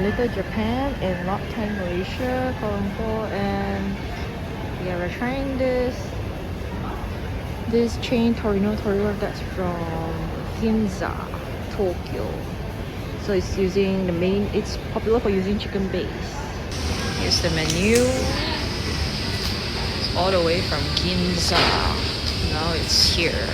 Little Japan in Lockton, Malaysia, Kuala Lumpur, and yeah, we're trying this chain Torino Toriko that's from Ginza, Tokyo. So it's using it's popular for using chicken base. Here's the menu. All the way from Ginza. Now it's here.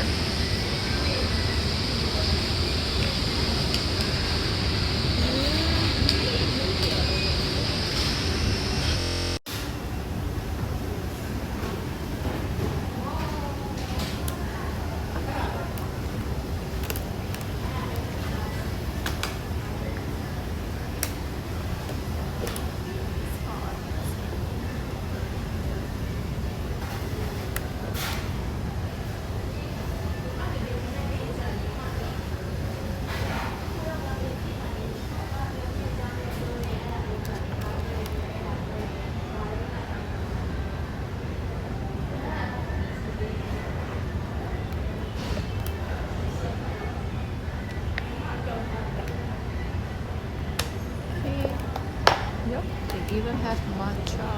Yep, they even have matcha.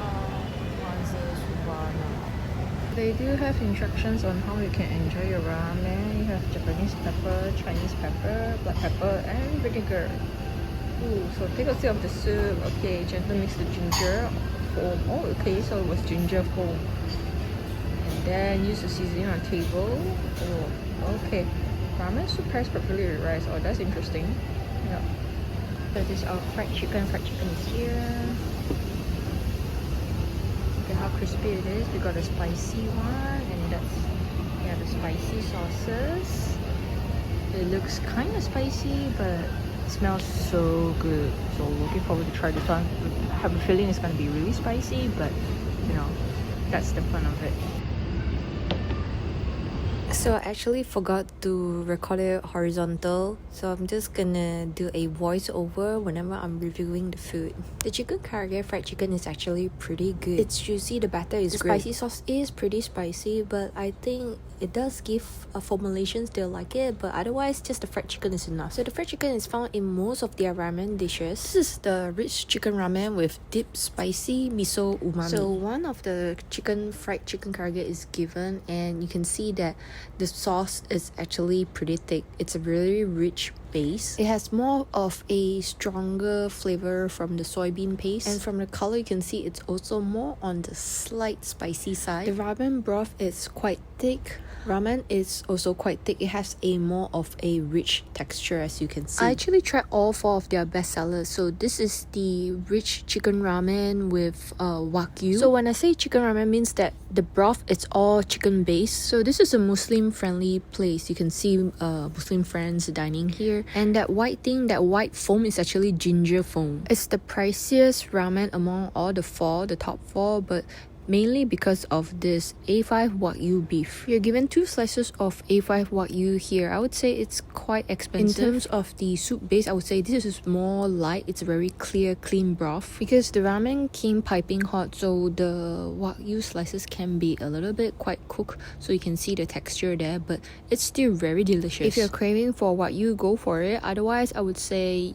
They do have instructions on how you can enjoy your ramen. You have Japanese pepper, Chinese pepper, black pepper, and vinegar. Ooh, so take a sip of the soup. Okay, gently mix the ginger foam. Oh, okay, so it was ginger foam. And then use the seasoning on table. Oh, okay. Ramen soup pairs properly with rice. Oh, that's interesting. Yeah. So this is our fried chicken. Fried chicken is here. Look at how crispy it is. We got a spicy one, and that's the spicy sauces. It looks kind of spicy, but it smells so good. So looking forward to try this one. I have a feeling it's gonna be really spicy, but you know, that's the fun of it. So I actually forgot to record it horizontal, so I'm just gonna do a voiceover whenever I'm reviewing the food. The chicken karaage fried chicken is actually pretty good. It's juicy, the batter is great. The spicy sauce is pretty spicy, but I think it does give for Malaysians they'll like it, but otherwise just the fried chicken is enough. So the fried chicken is found in most of their ramen dishes. This is the rich chicken ramen with deep spicy miso umami. So one of the fried chicken karaage is given, and you can see that the sauce is actually pretty thick. It's a really rich base. It has more of a stronger flavor from the soybean paste, and from the color you can see it's also more on the slight spicy side. The ramen broth is quite thick. Ramen is also quite thick. It has a more of a rich texture, as you can see. I actually tried all 4 of their best sellers. So this is the rich chicken ramen with wagyu. So when I say chicken ramen, means that the broth is all chicken based. So this is a Muslim friendly place. You can see Muslim friends dining here, and that white thing, that white foam, is actually ginger foam. It's the priciest ramen among all the top 4, but mainly because of this A5 Wagyu beef. You're given 2 slices of A5 Wagyu here. I would say it's quite expensive. In terms of the soup base, I would say this is more light. It's a very clear, clean broth. Because the ramen came piping hot, so the Wagyu slices can be a little bit quite cooked, so you can see the texture there, but it's still very delicious. If you're craving for Wagyu, go for it. Otherwise, I would say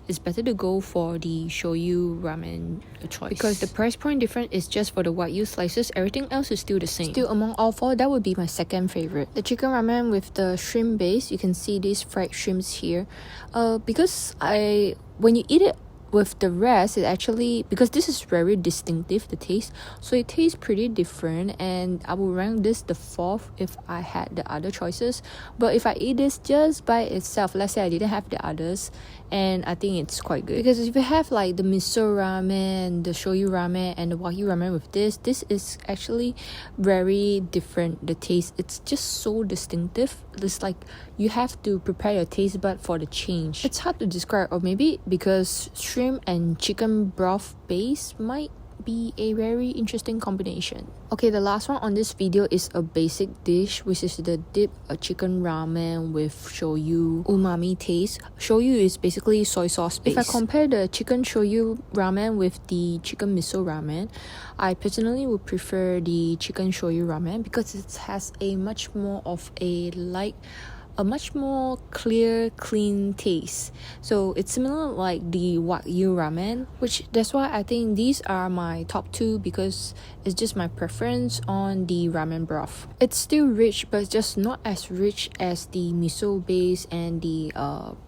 it's better to go for the shoyu ramen choice. Because the price point difference is just for the Wagyu slices. Everything else is still the same. Still, among all 4, that would be my second favorite. The chicken ramen with the shrimp base, you can see these fried shrimps here. Because when you eat it with the rest, it actually, because this is very distinctive, the taste, so it tastes pretty different, and I would rank this the 4th if I had the other choices. But if I eat this just by itself, let's say I didn't have the others, and I think it's quite good. Because if you have like the miso ramen, the shoyu ramen, and the wagyu ramen with this is actually very different. The taste, it's just so distinctive. It's like you have to prepare your taste bud for the change. It's hard to describe, or maybe because shrimp and chicken broth base might be a very interesting combination. Okay, the last one on this video is a basic dish, which is the dip chicken ramen with shoyu umami taste. Shoyu is basically soy sauce base. If I compare the chicken shoyu ramen with the chicken miso ramen, I personally would prefer the chicken shoyu ramen because it has a much more of a light a much more clear, clean taste. So it's similar like the Wagyu ramen, which that's why I think these are my top two, because it's just my preference on the ramen broth. It's still rich, but just not as rich as the miso base and the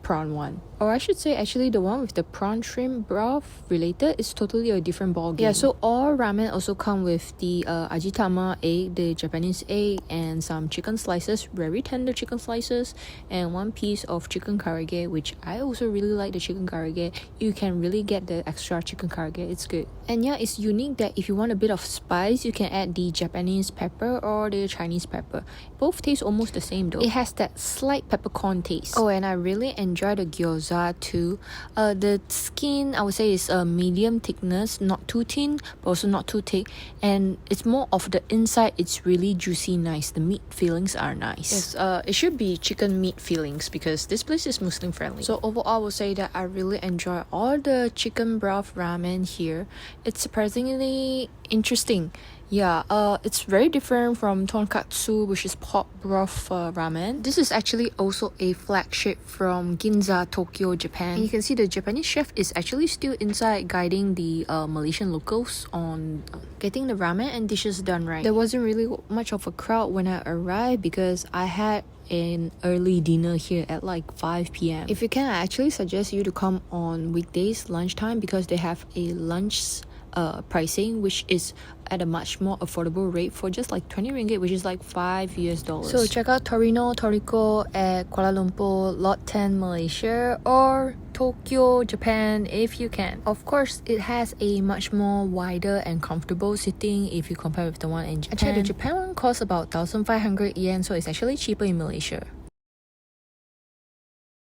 prawn one. Or I should say actually the one with the prawn shrimp broth related is totally a different ballgame. Yeah, so all ramen also come with the ajitama egg, the Japanese egg, and some chicken slices, very tender chicken slices, and one piece of chicken karage, which I also really like the chicken karage. You can really get the extra chicken karage, it's good. And yeah, it's unique that if you want a bit of spice, you can add the Japanese pepper or the Chinese pepper. Both taste almost the same though. It has that slight peppercorn taste. Oh, and I really enjoy the gyoza too. The skin, I would say, is a medium thickness, not too thin but also not too thick, and it's more of the inside. It's really juicy, nice. The meat fillings are nice. Yes, it should be chicken meat fillings because this place is Muslim friendly. So overall, I would say that I really enjoy all the chicken broth ramen here. It's surprisingly interesting. Yeah, it's very different from tonkatsu, which is pork broth ramen. This is actually also a flagship from Ginza, Tokyo, Japan. And you can see the Japanese chef is actually still inside guiding the Malaysian locals on getting the ramen and dishes done right. There wasn't really much of a crowd when I arrived because I had an early dinner here at like 5 p.m. If you can, I actually suggest you to come on weekdays lunchtime because they have a lunch pricing which is at a much more affordable rate for just like 20 ringgit, which is like $5. So check out Torino Toriko at Kuala Lumpur, Lot 10, Malaysia, or Tokyo, Japan if you can. Of course, it has a much more wider and comfortable seating if you compare with the one in Japan. Actually, the Japan one costs about 1,500 yen, so it's actually cheaper in Malaysia.